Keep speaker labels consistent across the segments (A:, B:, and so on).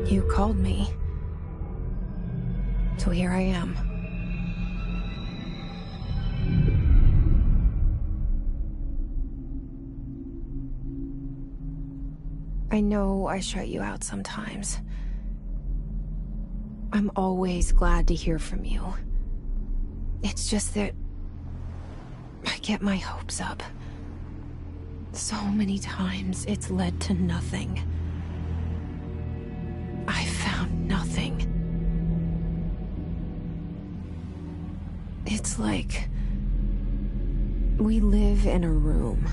A: You called me. So here I am. I know I shut you out sometimes. I'm always glad to hear from you. It's just that I get my hopes up. So many times it's led to nothing. I found nothing. It's like we live in a room,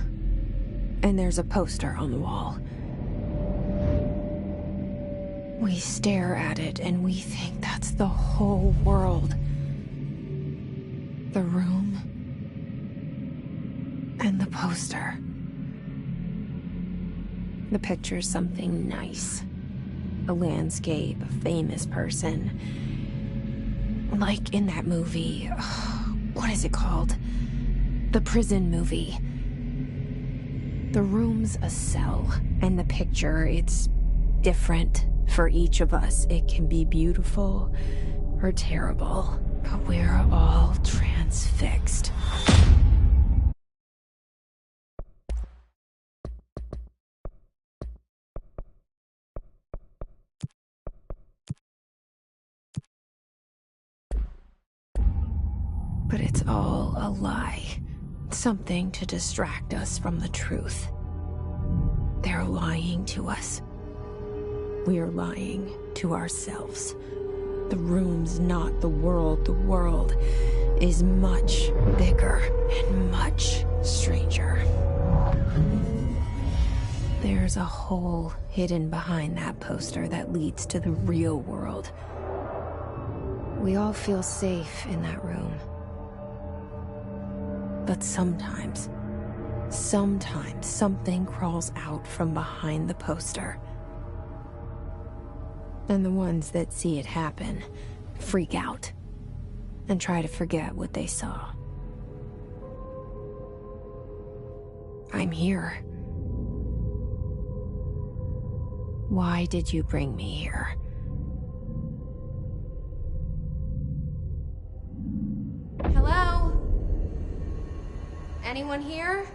A: and there's a poster on the wall. We stare at it and we think that's the whole world. The room and the poster. The picture's something nice. A landscape, a famous person. Like in that movie, what is it called? The prison movie. The room's a cell, and the picture, it's different for each of us. It can be beautiful or terrible, but we're all transfixed. But it's all a lie. Something to distract us from the truth. They're lying to us. We're lying to ourselves. The room's not the world. The world is much bigger and much stranger. There's a hole hidden behind that poster that leads to the real world. We all feel safe in that room. But sometimes something crawls out from behind the poster. And the ones that see it happen freak out and try to forget what they saw. I'm here. Why did you bring me here? Hello? Anyone here?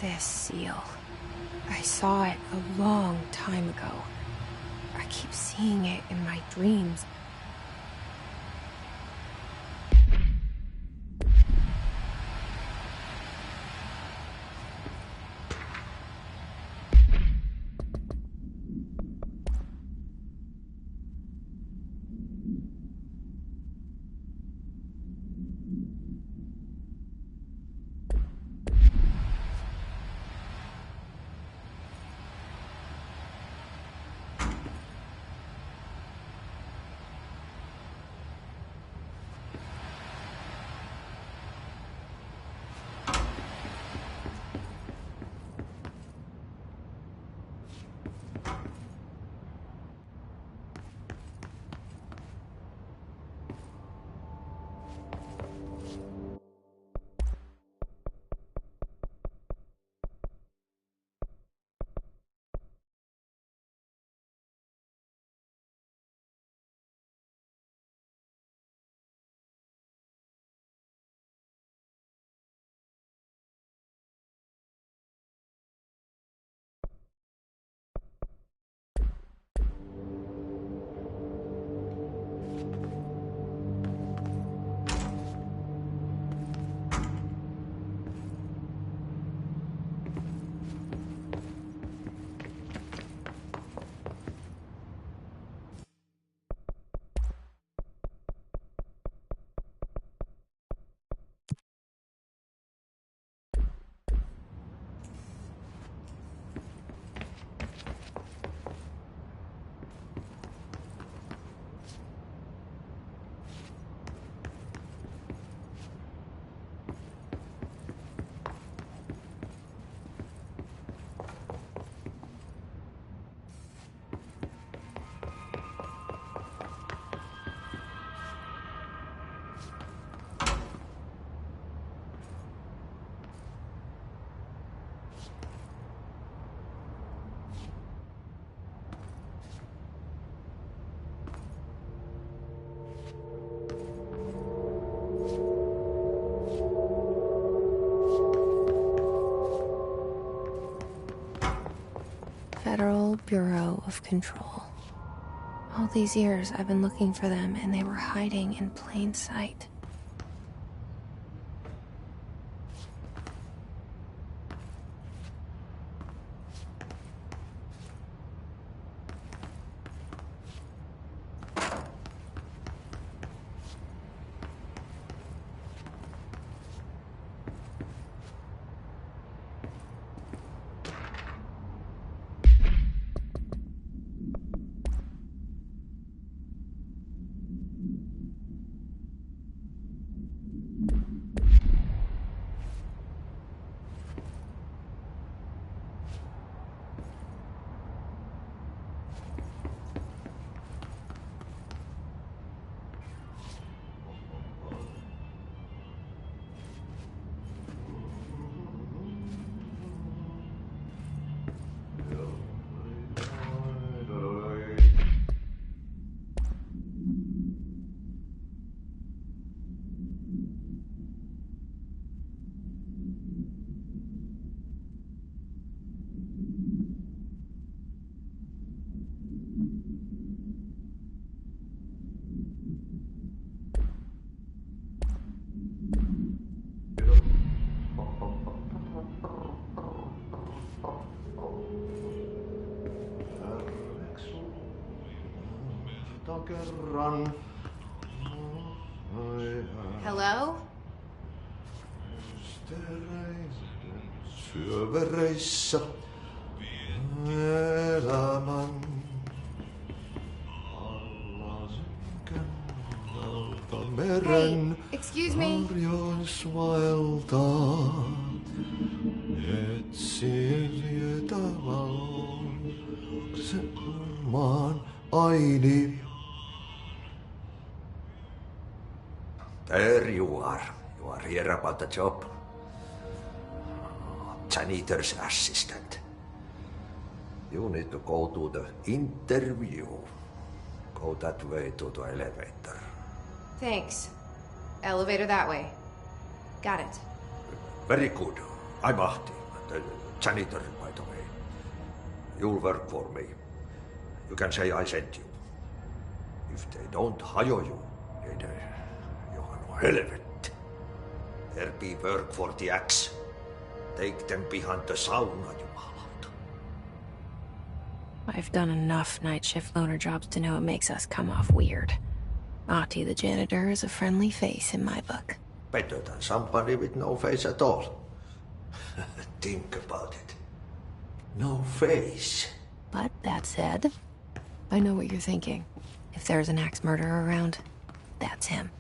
A: this seal. I saw it a long time ago. I keep seeing it in my dreams. Federal Bureau of Control. All these years I've been looking for them, and they were hiding in plain sight. Hello?
B: Syövereissä elämän kannalta meren harjoisvaeltaa etsien tavallaan maan aini.
C: There you are. You are here about the job. Janitor's assistant. You need to go to the interview. Go that way to the elevator.
A: Thanks. Elevator that way. Got it.
C: Very good. I'm Ahti. Janitor, by the way. You'll work for me. You can say I sent you. If they don't hire you, niin Johan on helvet. There be work for the axe. Take them behind the sauna, jumalauta.
A: I've done enough night shift loner jobs to know it makes us come off weird. Ahti the janitor is a friendly face in my book.
C: Better than somebody with no face at all. Think about it. No face.
A: But that said, I know what you're thinking. If there's an axe murderer around, that's him.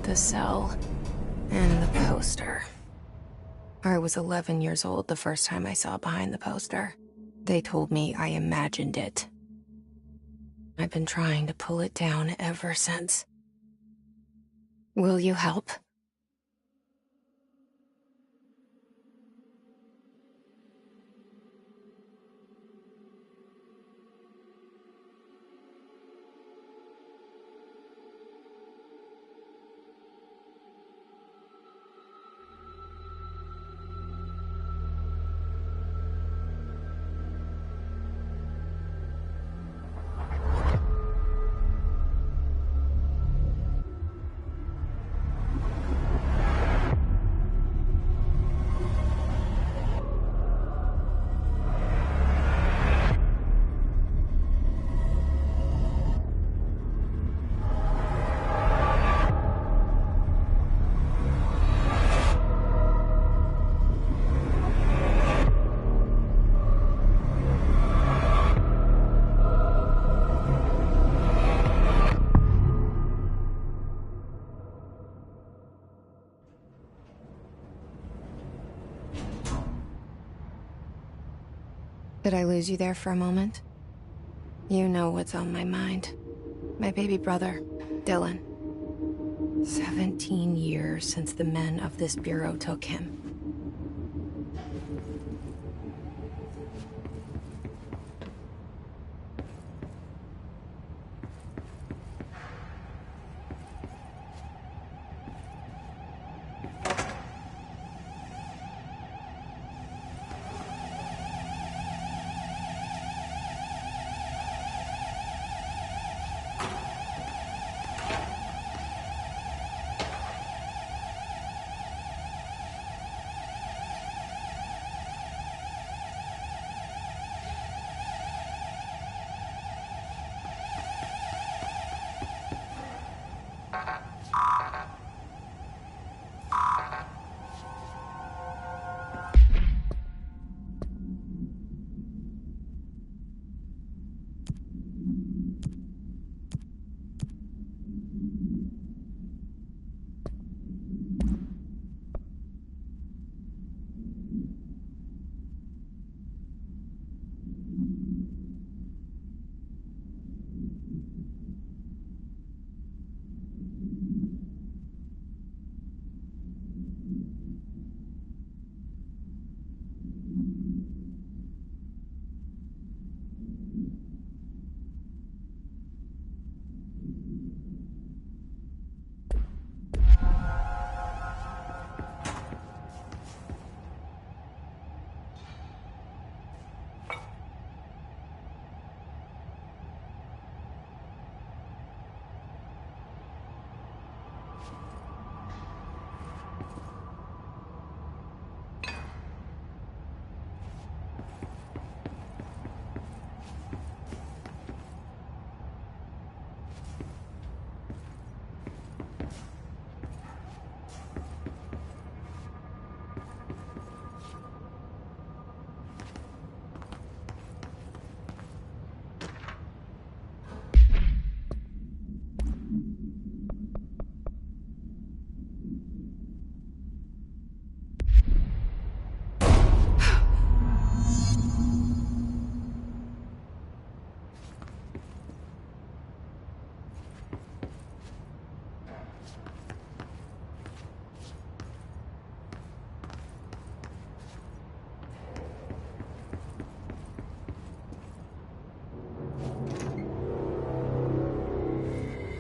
A: The cell and the poster. I was 11 years old the first time I saw behind the poster. They told me I imagined it. I've been trying to pull it down ever since. Will you help? Did I lose you there for a moment? You know what's on my mind. My baby brother, Dylan. 17 years since the men of this bureau took him.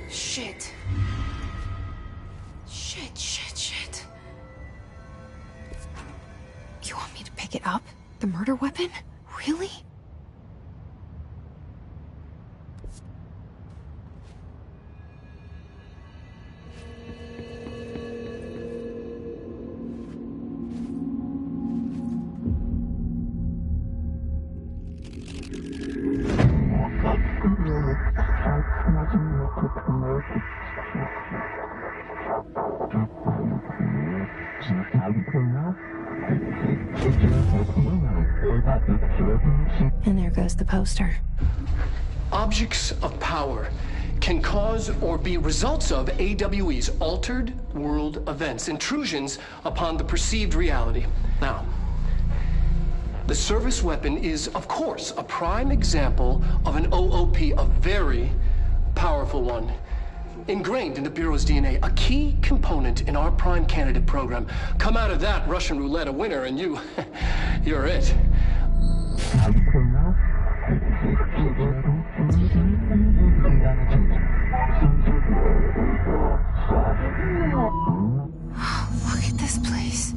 A: Shit. Shit. You want me to pick it up? The murder weapon? Really? And there goes the poster.
D: Objects of power can cause or be results of AWE's altered world events, intrusions upon the perceived reality. Now, the service weapon is, of course, a prime example of an OOP, a very powerful one. Ingrained in the Bureau's DNA, a key component in our prime candidate program. Come out of that Russian roulette a winner and you're it.
A: Look at this place.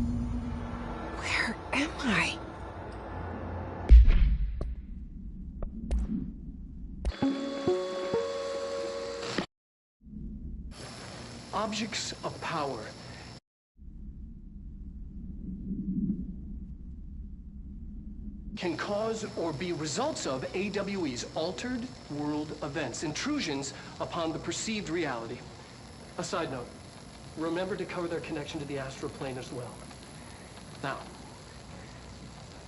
A: Where am I?
D: Objects of power can cause or be results of AWE's altered world events, intrusions upon the perceived reality. A side note, remember to cover their connection to the astral plane as well. Now,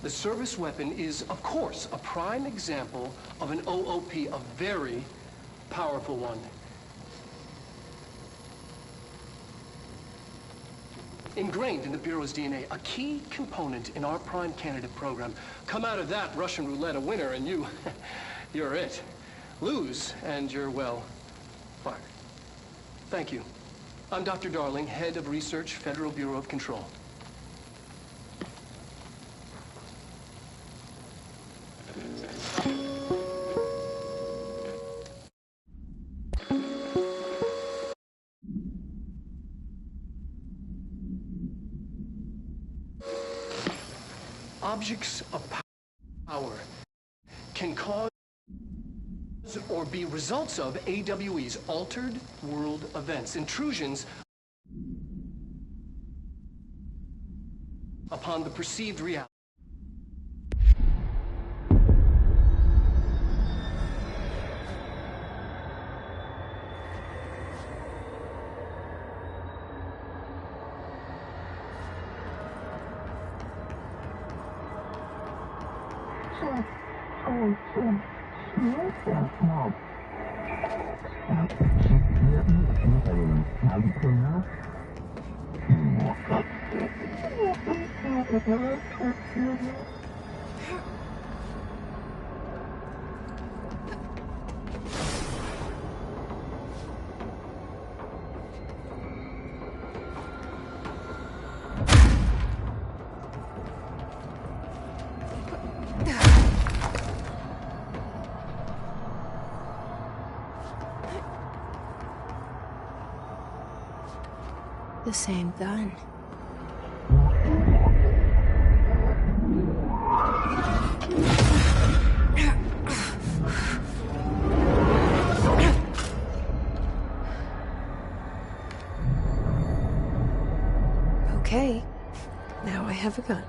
D: the service weapon is, of course, a prime example of an OOP, a very powerful one. Ingrained in the Bureau's DNA, a key component in our prime candidate program. Come out of that Russian roulette a winner and you're it. Lose and you're, well, fired. Thank you. I'm Dr. Darling, Head of Research, Federal Bureau of Control. Objects of power can cause or be results of AWE's altered world events, intrusions upon the perceived reality.
A: The same gun. Okay, now I have a gun.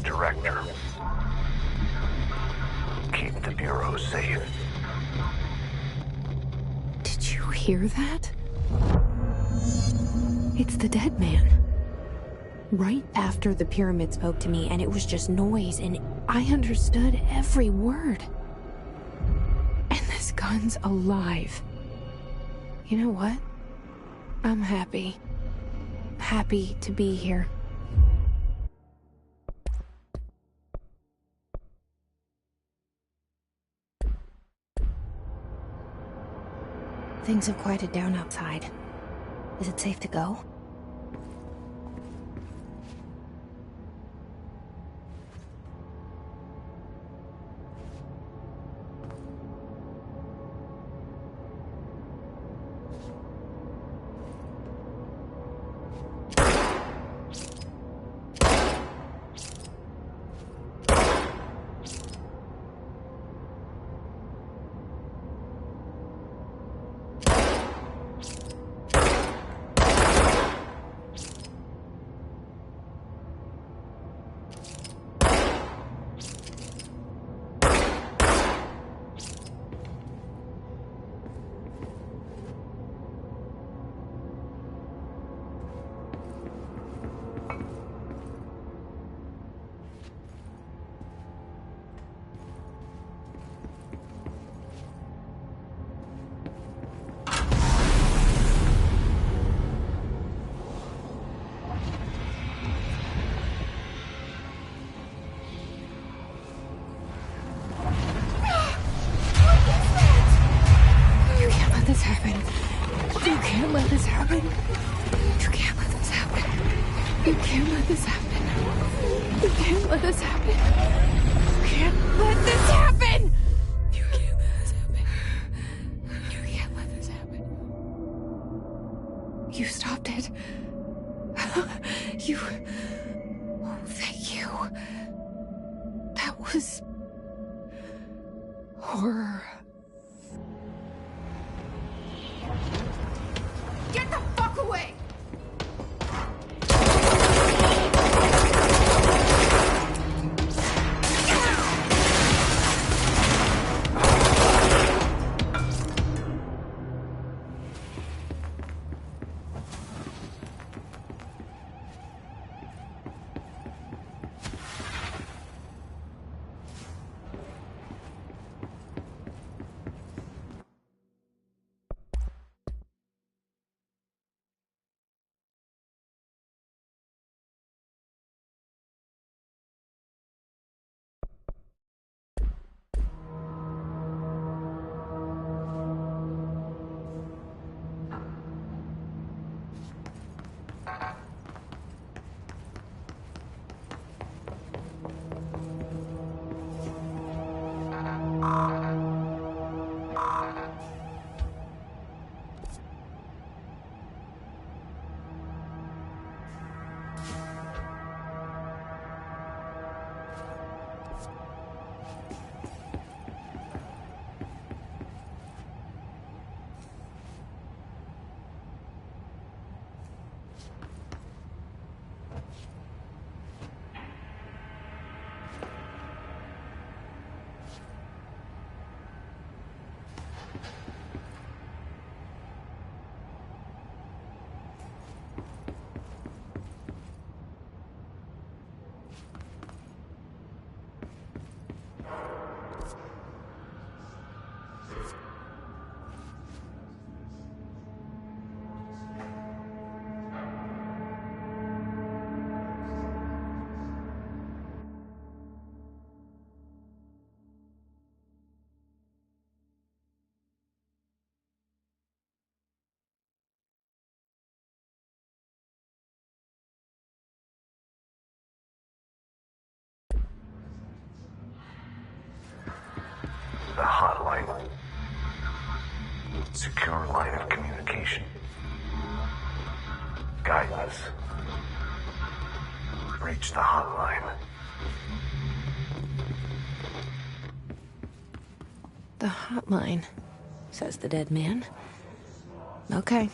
E: director. Keep the Bureau safe.
A: Did you hear that? It's the dead man. Right after the pyramid spoke to me, and it was just noise, and I understood every word. And this gun's alive. You know what? I'm happy. Happy to be here. Things have quieted down outside. Is it safe to go? You stopped it. You... Oh, thank you. That was... horror. Get the fuck away!
E: The hotline. Secure line of communication. Guidance. Reach the hotline.
A: The hotline, says the dead man. Okay.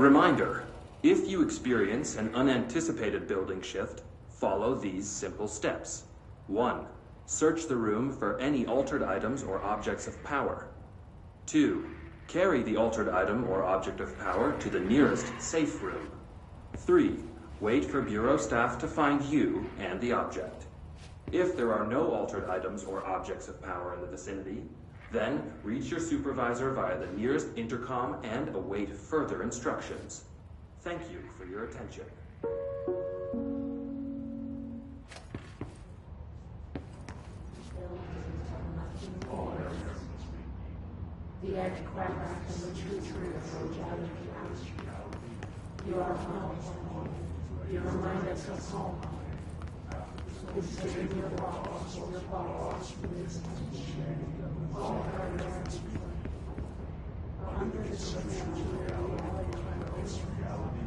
F: Reminder, if you experience an unanticipated building shift, follow these simple steps. 1. Search the room for any altered items or objects of power. 2. Carry the altered item or object of power to the nearest safe room. 3. Wait for Bureau staff to find you and the object. If there are no altered items or objects of power in the vicinity, then reach your supervisor via the nearest intercom and await further instructions. Thank you for your attention.
G: The antichrist and the true truth you are home. You remind us of home. Consider your boss, all our merits. Under the supernatural reality of this reality.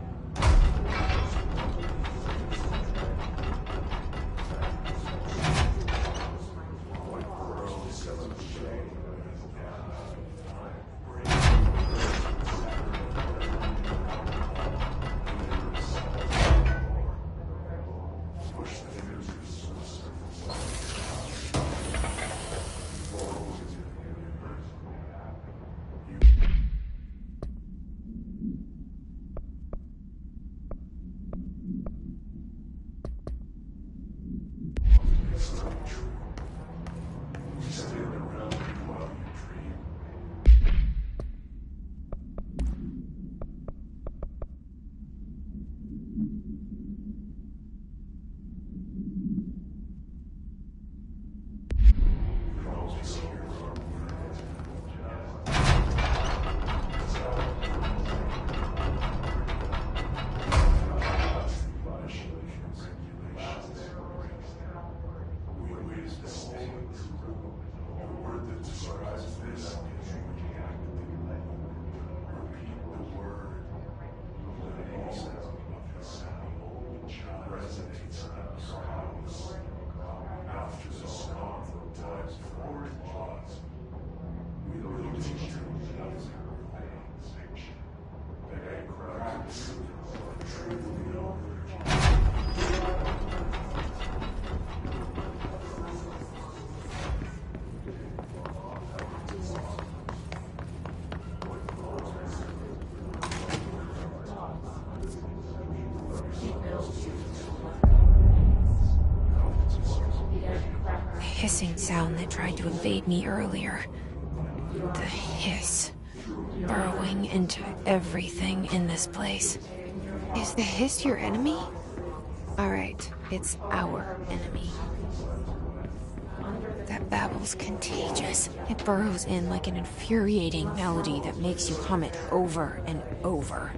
A: Hissing sound that tried to invade me earlier. The hiss. Burrowing into everything in this place. Is the hiss your enemy? Alright, it's our enemy. That babble's contagious. It burrows in like an infuriating melody that makes you hum it over and over.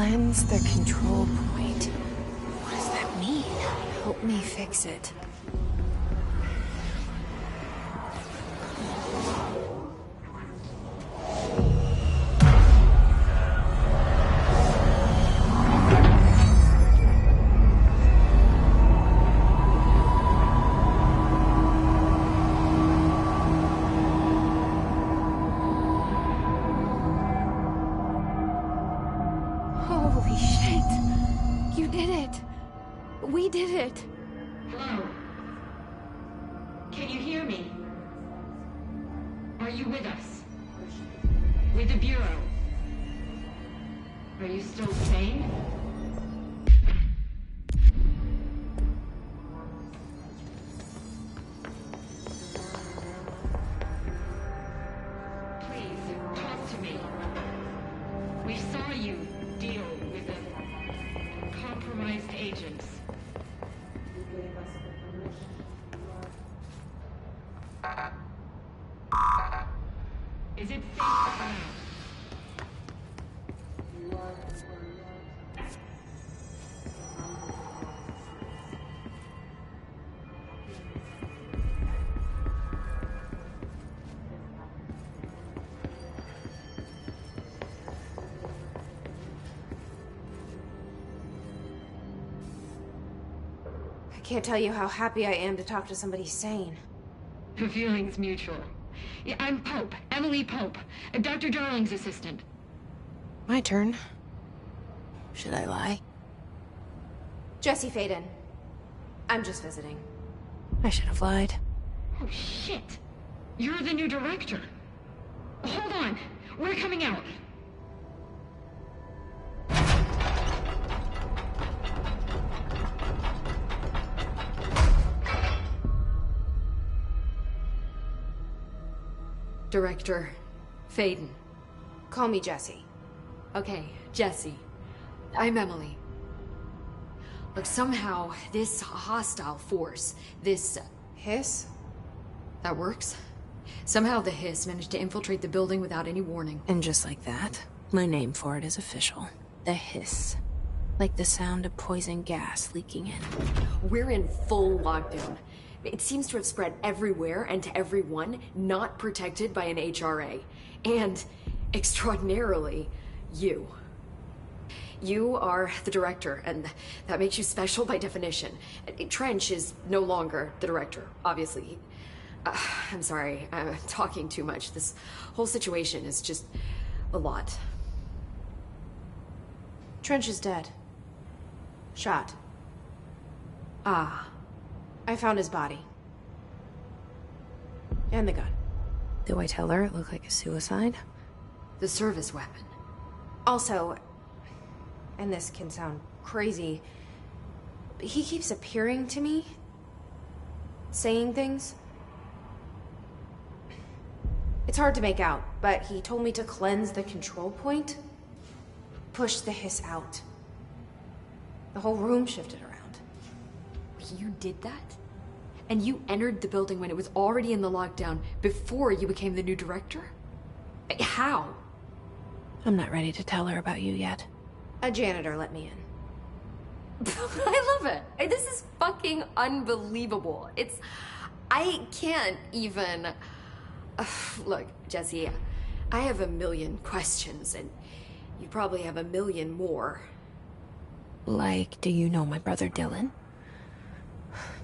A: Cleanse the control point. What does that mean? Help me fix it. Holy shit! You did it! We did it!
G: Hello? Can you hear me? Are you with us? With the Bureau? Are you still sane? Please, talk to me. We saw you deal with the compromised agents. Is it safe now?
A: I can't tell you how happy I am to talk to somebody sane.
G: The feeling's mutual. Yeah, I'm Pope, Emily Pope, Dr. Darling's assistant.
A: My turn. Should I lie? Jesse Faden. I'm just visiting. I should have lied.
G: Oh, shit. You're the new director. Hold on. We're coming out.
H: Director Faden.
A: Call me Jesse.
H: Okay, Jesse. I'm Emily. Look, somehow this hostile force, this
A: Hiss?
H: that works. Somehow the Hiss managed to infiltrate the building without any warning.
A: And just like that, my name for it is official. The Hiss. Like the sound of poison gas leaking in.
H: We're in full lockdown. It seems to have spread everywhere and to everyone not protected by an HRA. And, extraordinarily, you. You are the director, and that makes you special by definition. Trench is no longer the director, obviously. I'm sorry, I'm talking too much. This whole situation is just a lot.
A: Trench is dead. Shot.
H: Ah.
A: I found his body. And the gun. Do I tell her it looked like a suicide?
H: The service weapon.
A: Also, and this can sound crazy, but he keeps appearing to me. Saying things. It's hard to make out, but he told me to cleanse the control point. Push the Hiss out. The whole room shifted around.
H: You did that? And you entered the building when it was already in the lockdown before you became the new director? How?
A: I'm not ready to tell her about you yet. A janitor let me in.
H: I love it. This is fucking unbelievable. I can't even... Look, Jesse, I have a million questions, and you probably have a million more.
A: Like, do you know my brother Dylan?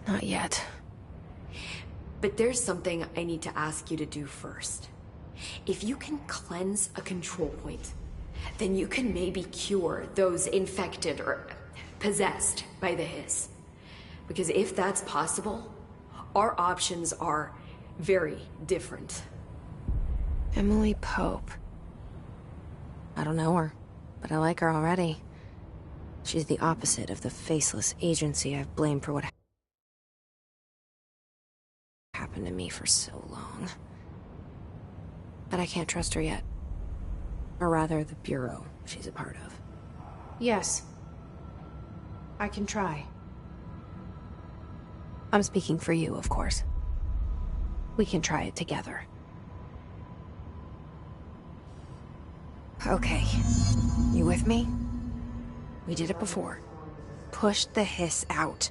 A: Not yet.
H: But there's something I need to ask you to do first. If you can cleanse a control point, then you can maybe cure those infected or possessed by the Hiss. Because if that's possible, our options are very different.
A: Emily Pope. I don't know her, but I like her already. She's the opposite of the faceless agency I've blamed for what happened to me for so long. But I can't trust her yet. Or rather, the Bureau she's a part of. Yes. I can try. I'm speaking for you, of course. We can try it together. Okay. You with me? We did it before. Pushed the hiss out.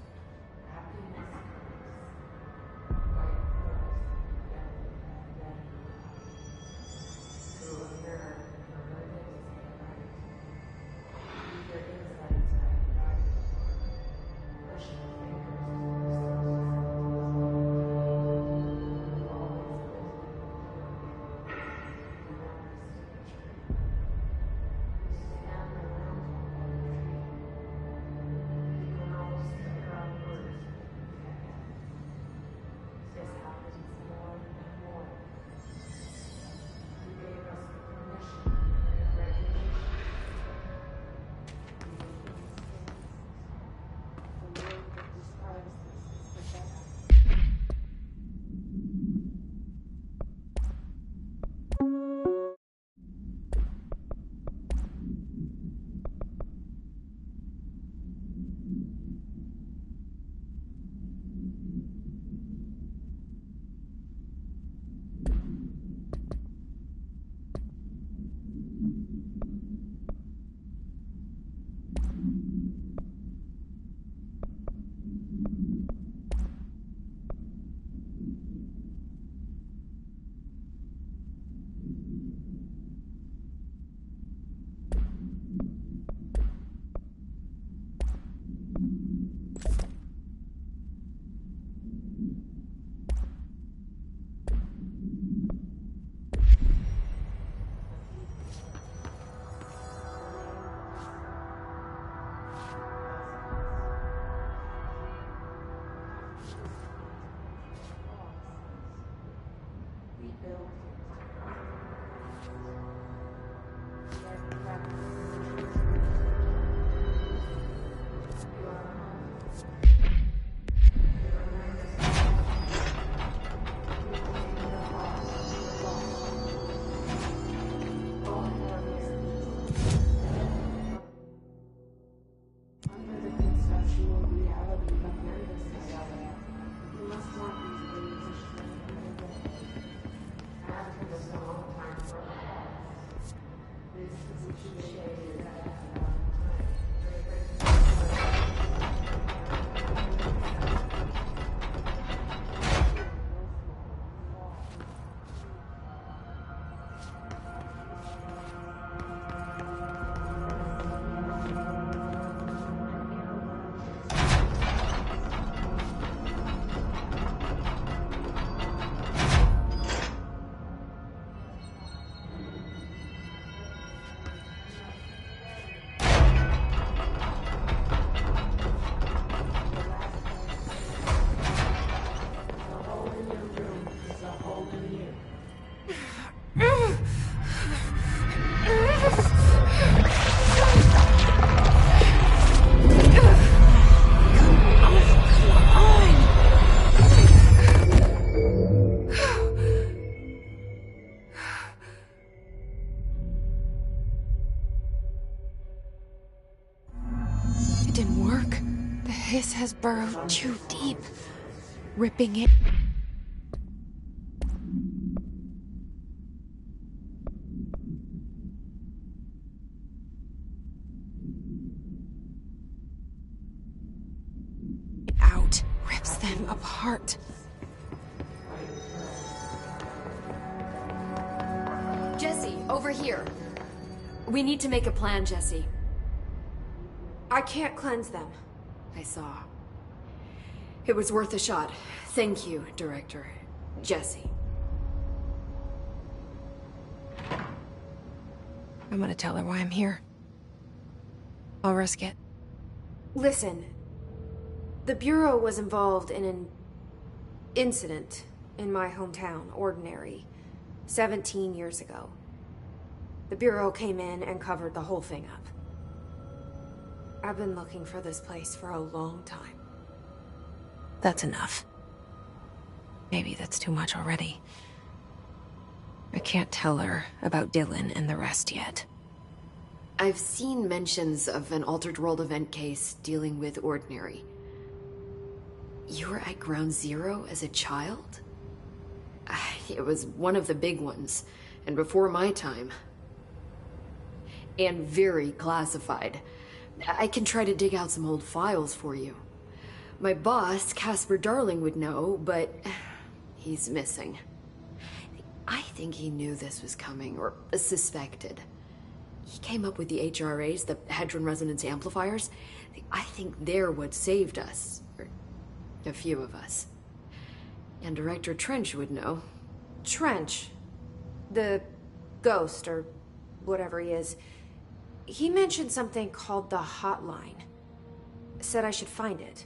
A: Hiss has burrowed too deep, ripping it. Out, rips them apart.
H: Jesse, over here. We need to make a plan, Jesse.
A: I can't cleanse them.
H: I saw. It was worth a shot. Thank you, Director. Jesse.
A: I'm gonna tell her why I'm here. I'll risk it. Listen. The Bureau was involved in an incident in my hometown, Ordinary, 17 years ago. The Bureau came in and covered the whole thing up. I've been looking for this place for a long time. That's enough. Maybe that's too much already. I can't tell her about Dylan and the rest yet.
H: I've seen mentions of an Altered World event case dealing with Ordinary. You were at Ground Zero as a child? It was one of the big ones, and before my time. And very classified. I can try to dig out some old files for you. My boss, Casper Darling, would know, but he's missing. I think he knew this was coming, or suspected. He came up with the HRAs, the Hadron Resonance Amplifiers. I think they're what saved us. Or a few of us. And Director Trench would know.
A: Trench. The ghost, or whatever he is. He mentioned something called the Hotline. Said I should find it.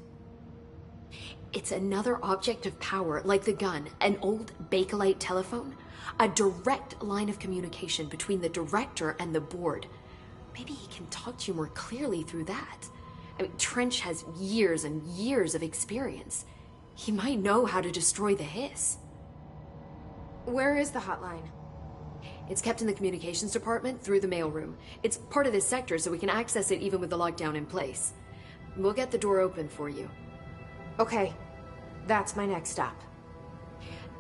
H: It's another object of power, like the gun, an old Bakelite telephone. A direct line of communication between the director and the board. Maybe he can talk to you more clearly through that. I mean, Trench has years and years of experience. He might know how to destroy the Hiss.
A: Where is the hotline?
H: It's kept in the communications department through the mailroom. It's part of this sector, so we can access it even with the lockdown in place. We'll get the door open for you.
A: Okay, that's my next stop.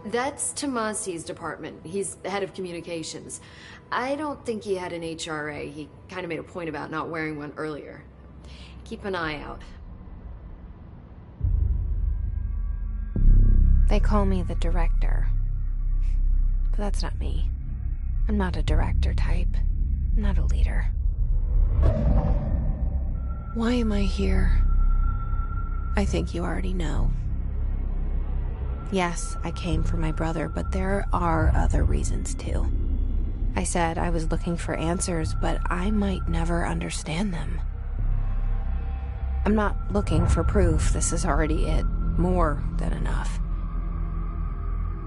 H: That's Tomasi's department. He's the head of communications. I don't think he had an HRA. He kind of made a point about not wearing one earlier. Keep an eye out.
A: They call me the director. But that's not me. I'm not a director type. I'm not a leader. Why am I here? I think you already know. Yes, I came for my brother, but there are other reasons too. I said I was looking for answers, but I might never understand them. I'm not looking for proof. This is already it. More than enough.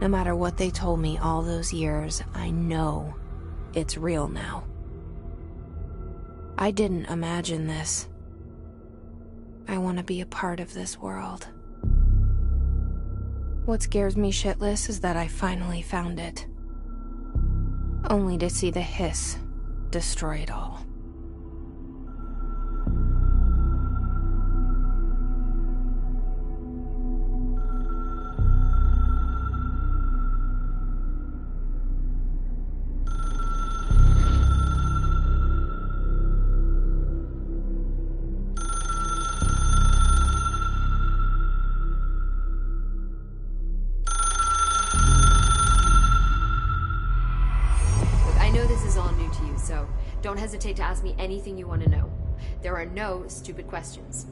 A: No matter what they told me all those years, I know it's real now. I didn't imagine this. I want to be a part of this world. What scares me shitless is that I finally found it. Only to see the Hiss destroy it all.
H: Don't hesitate to ask me anything you want to know. There are no stupid questions.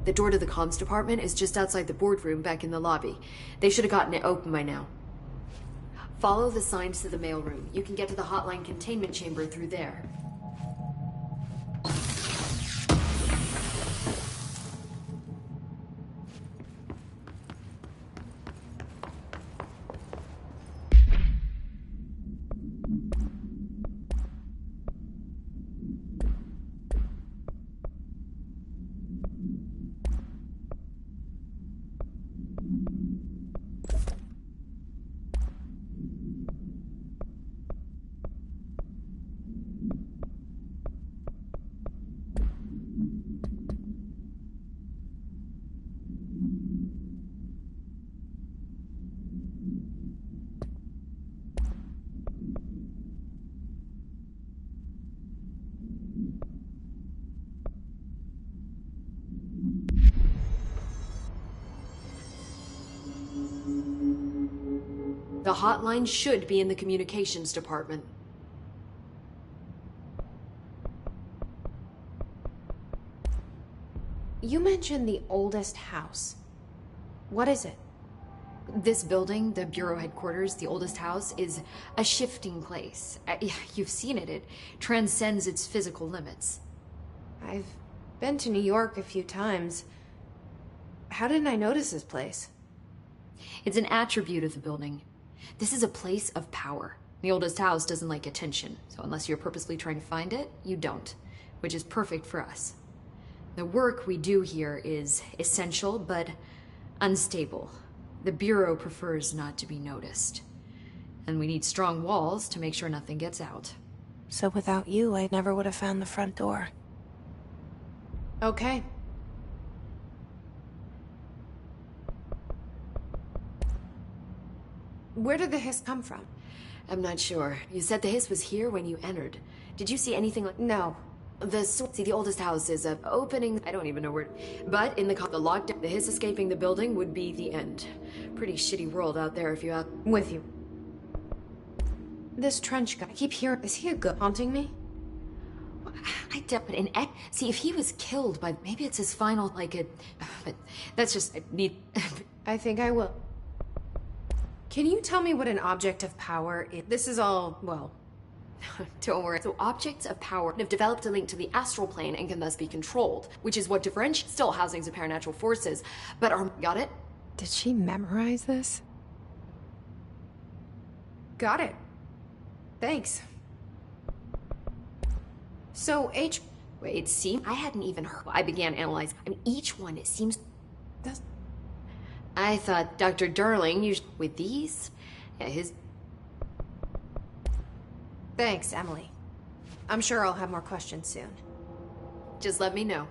H: The door to the comms department is just outside the boardroom back in the lobby. They should have gotten it open by now. Follow the signs to the mailroom. You can get to the hotline containment chamber through there. The hotline should be in the communications department.
A: You mentioned the oldest house. What is it?
H: This building, the Bureau headquarters, the oldest house, is a shifting place. You've seen it. It transcends its physical limits.
A: I've been to New York a few times. How didn't I notice this place?
H: It's an attribute of the building. This is a place of power. The oldest house doesn't like attention, so unless you're purposely trying to find it, you don't, which is perfect for us. The work we do here is essential, but unstable. The Bureau prefers not to be noticed. And we need strong walls to make sure nothing gets out.
A: So without you, I never would have found the front door. Okay. Where did the Hiss come from?
H: I'm not sure. You said the Hiss was here when you entered. Did you see anything like...
A: No.
H: See, the oldest house is a opening. I don't even know where. But in the lockdown, his escaping the building would be the end. Pretty shitty world out there if you have.
A: With you. This trench guy, I keep hearing. Is he a good haunting me?
H: I doubt it. See, if he was killed by, maybe it's his final, like it. But that's just I need.
A: I think I will. Can you tell me what an object of power is? This is all, well.
H: Don't worry. So objects of power have developed a link to the astral plane and can thus be controlled, which is what differentiates still housings of paranatural forces. But got it?
A: Did she memorize this? Got it. Thanks. So
H: Wait, see? I hadn't even heard. I began analyzing. I mean, each one, it seems. I thought Dr. Darling used with these. Yeah, his.
A: Thanks, Emily. I'm sure I'll have more questions soon.
H: Just let me know.